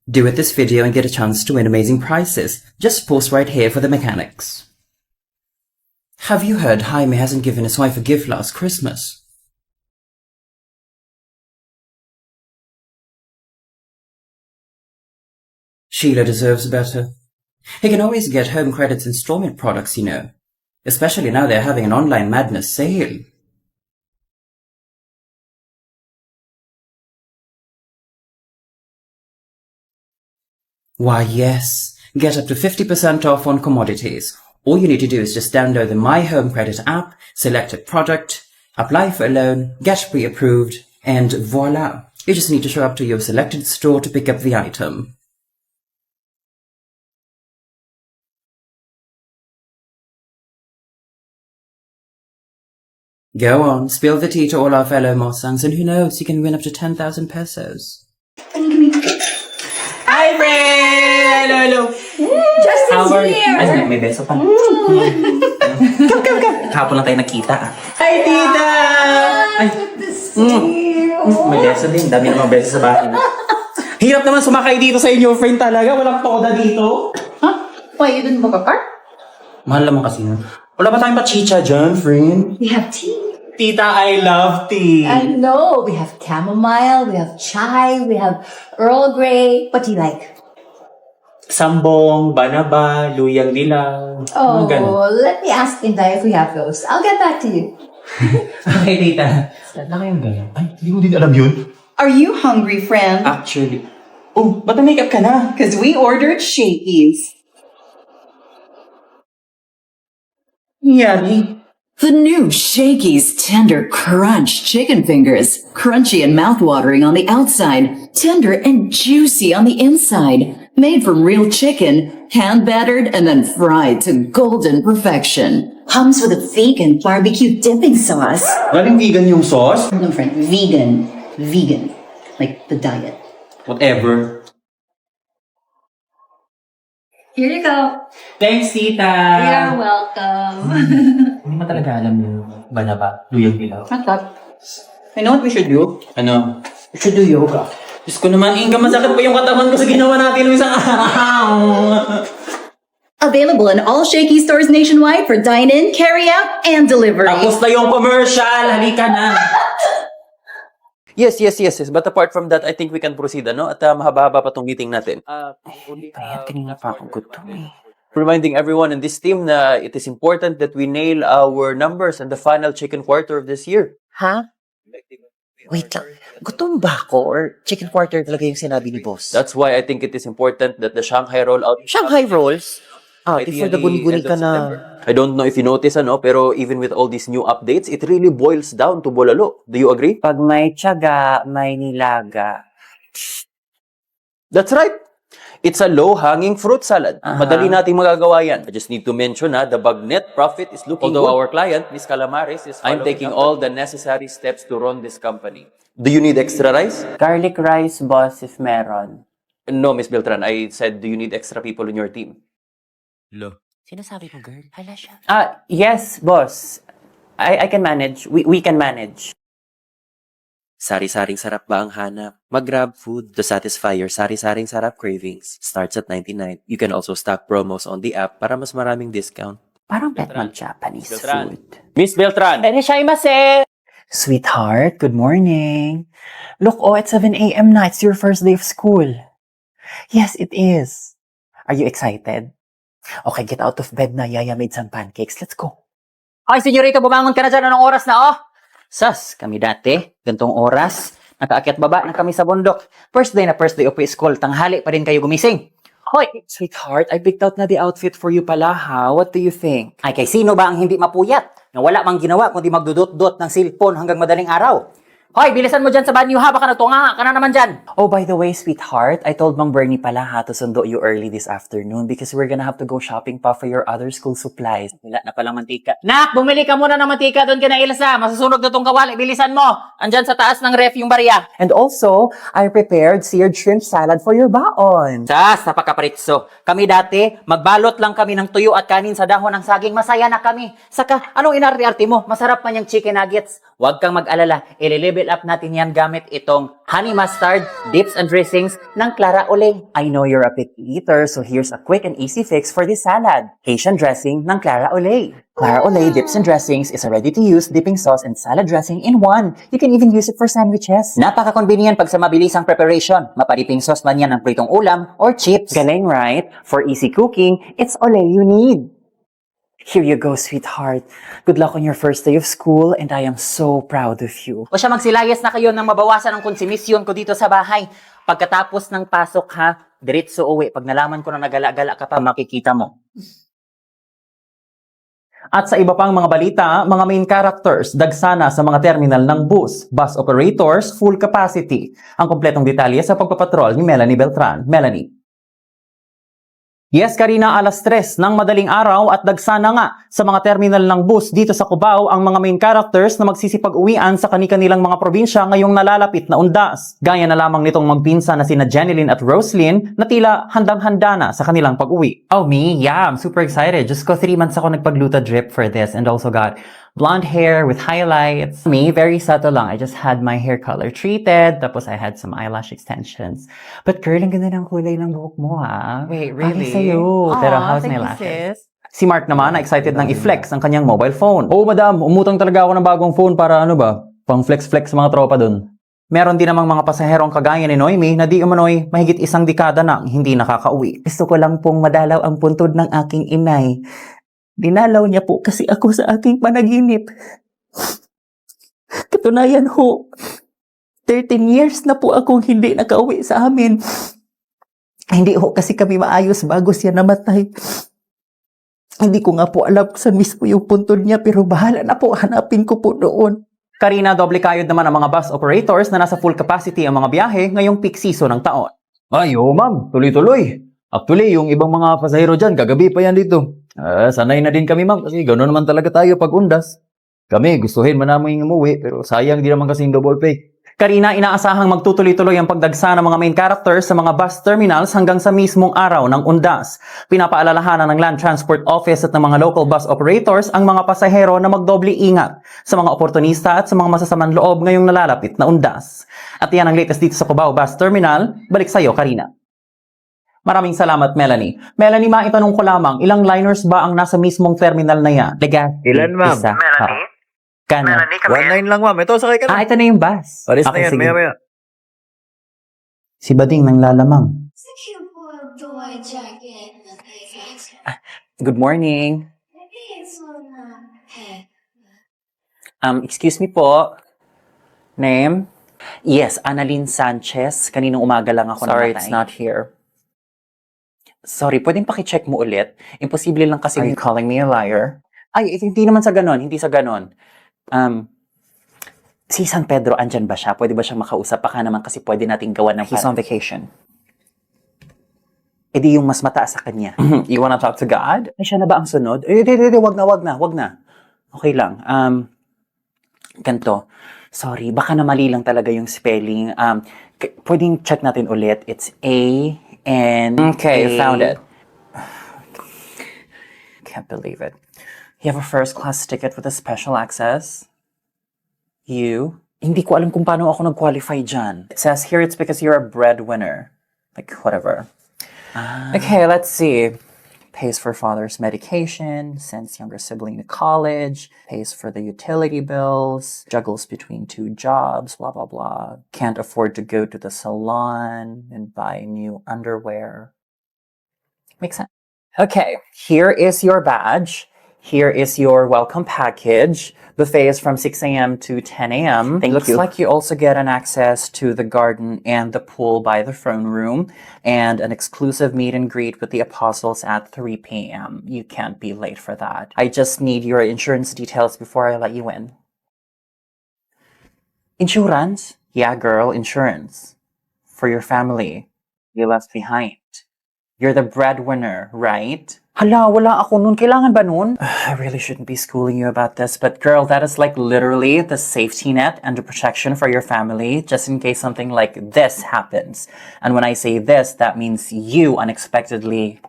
Do it this video and get a chance to win amazing prizes. Just post right here for the mechanics. Have you heard Jaime hasn't given his wife a gift last Christmas? Sheila deserves better. He can always get home credits installment products, you know. Especially now they're having an online madness sale. Why yes, get up to 50% off on commodities. All you need to do is just download the My Home Credit app, select a product, apply for a loan, get pre-approved, and voila! You just need to show up to your selected store to pick up the item. Go on, spill the tea to all our fellow Mosangs, and who knows, you can win up to 10,000 pesos. Hi, friend! Hello, hello. Justin's here! Ay, may beso pa. Come. Hapon lang tayo nakita. Hi, tita! Ay, Good to see you. may beso din. Dami namang beso sa bahay. Hirap naman sumakay dito sa inyo, friend talaga. Walang toda dito. Why, you didn't book a car? Mahal naman kasi nun. Wala ba tayong pachicha dyan, friend? We have tea. Tita, I love tea. I know. We have chamomile, we have chai, we have Earl Grey. What do you like? Sambong, banaba, luyang nilaw. Oh, Mga ganun. let me ask Inday if we have those. I'll get back to you. Okay, tita. Saan na kayong ganyan? Ay, hindi mo din alam yun. Are you hungry, friend? Actually. Oh, ba't na-makeup ka na? Because we ordered Shakey's. Nangyari? The new Shakey's Tender Crunch Chicken Fingers. Crunchy and mouthwatering on the outside, tender and juicy on the inside. Made from real chicken, hand battered and then fried to golden perfection. Comes with a vegan barbecue dipping sauce. Galing vegan yung sauce? No, friend, vegan. Vegan. Like the diet. Whatever. Here you go. Thanks, tita. You're welcome. Hindi mo talaga alam yung banaba, luyang nilaw. Not that. You know what we should do? Ano? We should do yoga. Diyos ko naman, Inga, masakit pa yung katawan ko sa ginawa natin ng isang araw. Available in all Shakey's stores nationwide for dine-in, carry-out, and delivery. Tapos na yung commercial, halika na. Yes. But apart from that, I think we can proceed, ano? At mahaba-haba pa tong meeting natin. Kanina pa ako gutom eh. Reminding everyone in this team na it is important that we nail our numbers in the final chicken quarter of this year. Ha? Wait lang. Gutom ba ako? Or chicken quarter talaga yung sinabi ni boss? That's why I think it is important that the Shanghai rollout... Shanghai rolls? Ah, before the guni-guni ka na. I don't know if you notice, ano, pero even with all these new updates, it really boils down to bolalo. Do you agree? Pag may tiyaga, may nilaga. That's right. It's a low-hanging fruit salad. Madali nating magagawa yan. I just need to mention na the bagnet profit is looking good. Although our client, Miss Calamares, is I'm taking all the necessary steps to run this company. Do you need extra rice? Garlic rice, boss, if meron. No, Miss Beltran. I said, do you need extra people in your team? Sinasabi mo, girl? Hala siya. Yes, boss. I can manage. We can manage. Sari-saring sarap ba ang hanap? Mag-grab food to satisfy your sari-saring sarap cravings. Starts at 99. You can also stock promos on the app para mas maraming discount. Parang bet mag-Japanese Beltran. food. Miss Beltran! Irashaimase! Sweetheart, good morning. Look, at 7 a.m. na. It's your first day of school. Yes, it is. Are you excited? Okay, get out of bed na. Yaya made some pancakes. Let's go. Ay, senyorita, bumangon ka na dyan. Anong oras na, oh? Sas, kami dati, gantong oras, nakaakyat baba na kami sa bundok. First day of school, tanghali pa rin kayo gumising. Hoy! Sweetheart, I picked out na the outfit for you pala, ha? What do you think? Ay, kay sino ba ang hindi mapuyat? Na wala mang ginawa kundi magdudot-dot ng cellphone hanggang madaling araw. Hoy, bilisan mo dyan sa banyo ha, baka natunga ka na naman dyan. Oh, by the way, sweetheart, I told Mang Bernie pala ha to sundo you early this afternoon because we're gonna have to go shopping pa for your other school supplies. Wala na palang mantika. Nak, bumili ka muna ng mantika doon ka na ilasa. Masusunog na tong kawali. Bilisan mo. Andyan sa taas ng ref yung barya. And also, I prepared seared shrimp salad for your baon. Sas, napakapritso. Kami dati, magbalot lang kami ng tuyo at kanin sa dahon ng saging. Masaya na kami. Saka, anong inarte-arte mo? Masarap man yung chicken nuggets. Huwag kang mag-alala. Ililibre i-level up natin yan gamit itong honey mustard, dips and dressings ng Clara Olay. I know you're a picky eater, so here's a quick and easy fix for this salad. Haitian dressing ng Clara Olay. Clara Olay Dips and Dressings is a ready-to-use dipping sauce and salad dressing in one. You can even use it for sandwiches. Napaka-convenient pag sa mabilisang preparation. Mapariping sauce man yan ng pritong ulam or chips. Galing, right? For easy cooking, it's Olay you need. Here you go, sweetheart. Good luck on your first day of school, and I am so proud of you. O siya, magsilayas na kayo nang mabawasan ang konsumisyon ko dito sa bahay. Pagkatapos ng pasok ha, diretso uwi. Pag nalaman ko na nagala-gala ka pa, makikita mo. At sa iba pang mga balita, mga main characters dagsana sa mga terminal ng bus operators, full capacity. Ang kompletong detalye sa pagpapatrol ni Melanie Beltran. Melanie. Yes, Karina, 3:00 ng madaling araw at dagsana nga sa mga terminal ng bus dito sa Cubao ang mga main characters na magsisipag-uwian sa kani-kanilang mga probinsya ngayong nalalapit na undas. Gaya na lamang nitong magpinsa na sina Jeneline at Roslyn na tila handang-handa na sa kanilang pag-uwi. Oh, me? Yeah, I'm super excited. Just ko 3 months ako nagpagluta drip for this and also got blonde hair with highlights. Me, very subtle lang. I just had my hair color treated, tapos I had some eyelash extensions. But girl, ang ganda ng kulay ng buhok mo, ha? Wait, Bagay really? sa'yo. Pero how's my thank you, lashes? sis. Si Mark naman na excited nang i-flex ang kanyang mobile phone. Oo, madam, umutang talaga ako ng bagong phone para pang flex-flex sa mga tropa dun. Meron din namang mga pasaherong kagaya ni Noemi na di umano'y mahigit 1 dekada nang hindi nakakauwi. Gusto ko lang pong madalaw ang puntod ng aking inay. Dinalaw niya po kasi ako sa aking panaginip. Katunayan ho, 13 years na po akong hindi nakauwi sa amin. Hindi ho kasi kami maayos bago siya namatay. Hindi ko nga po alam sa mismo yung puntod niya pero bahala na po, hanapin ko po doon. Karina, doble kayod naman ang mga bus operators na nasa full capacity ang mga biyahe ngayong peak season ng taon. Ay, oo ma'am, tuloy-tuloy. Actually, yung ibang mga pasahero dyan, kagabi pa yan dito. Sanay na din kami ma'am kasi gano'n naman talaga tayo pag undas. Kami, gustuhin man namin umuwi pero sayang din naman kasing double pay. Karina, inaasahang magtutuloy-tuloy ang pagdagsa ng mga main characters sa mga bus terminals hanggang sa mismong araw ng undas. Pinapaalalahanan ng Land Transport Office at ng mga local bus operators ang mga pasahero na magdoble ingat sa mga oportunista at sa mga masasamang loob ngayong nalalapit na undas. At yan ang latest dito sa Cubao Bus Terminal. Balik sa'yo, Karina. Maraming salamat, Melanie. Melanie, maitanong ko lamang, ilang liners ba ang nasa mismong terminal na yan? Ilan, ma'am? Isa. Melanie? Kano? Melanie, come here. 19 lang ma'am, ito sakay ka na. Ito na yung bus. Paris na Okay, yan, sige. maya-maya. Si Bading nang lalamang. Good morning. Excuse me po. Name? Yes, Annalyn Sanchez. Kaninong umaga lang ako Sorry, namatay. it's not here. Sorry, pwedeng pakicheck mo ulit? Imposible lang kasi... Are you calling me a liar? Ay, hindi naman sa ganon. Hindi sa ganon. Si San Pedro, andyan ba siya? Pwede ba siya makausap? Baka naman kasi pwede nating gawa ng... He's on vacation. E di yung mas mataas sa kanya. You wanna talk to God? Ay, siya na ba ang sunod? Wag na. Okay lang. Ganto. Sorry, baka na mali lang talaga yung spelling. Pwedeng check natin ulit. It's A-N... Okay, you found it. Can't believe it. You have a first-class ticket with a special access. You? Hindi ko alam kung paano ako nag-qualify dyan. It says here it's because you're a breadwinner. Like, whatever. Okay, let's see. Pays for father's medication, sends younger sibling to college, pays for the utility bills, juggles between 2 jobs, blah, blah, blah. Can't afford to go to the salon and buy new underwear. Makes sense. Okay, here is your badge. Here is your welcome package. Buffet is from 6 a.m. to 10 a.m. Looks like you also get an access to the garden and the pool by the throne room and an exclusive meet and greet with the apostles at 3 p.m. You can't be late for that. I just need your insurance details before I let you in. Insurance? Yeah, girl, insurance. For your family. You left behind. You're the breadwinner, right? Hala, wala ako nun. Kailangan ba nun? I really shouldn't be schooling you about this, but girl, that is like literally the safety net and the protection for your family, just in case something like this happens. And when I say this, that means you unexpectedly...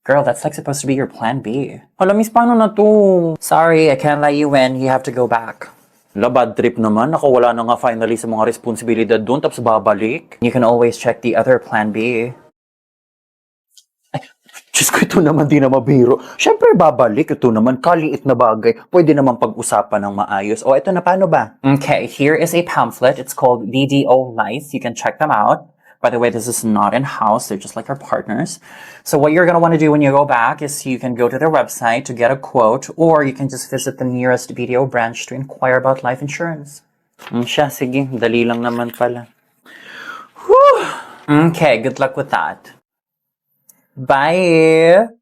Girl, that's like supposed to be your plan B. Hala, miss, paano na to? Sorry, I can't let you in. You have to go back. Bad trip naman. Ako, wala na nga finally sa mga responsibilidad doon, tapos babalik. You can always check the other plan B. Diyos ko, ito naman di na mabiro. Siyempre, babalik. Ito naman, kaliit na bagay. Pwede naman pag-usapan ng maayos. O, ito na, paano ba? Okay, here is a pamphlet. It's called DDO Life. You can check them out. By the way, this is not in-house. They're just like our partners. So what you're going to want to do when you go back is you can go to their website to get a quote, or you can just visit the nearest BDO branch to inquire about life insurance. Siya, sige. Dali lang naman pala. Okay, good luck with that. Bye!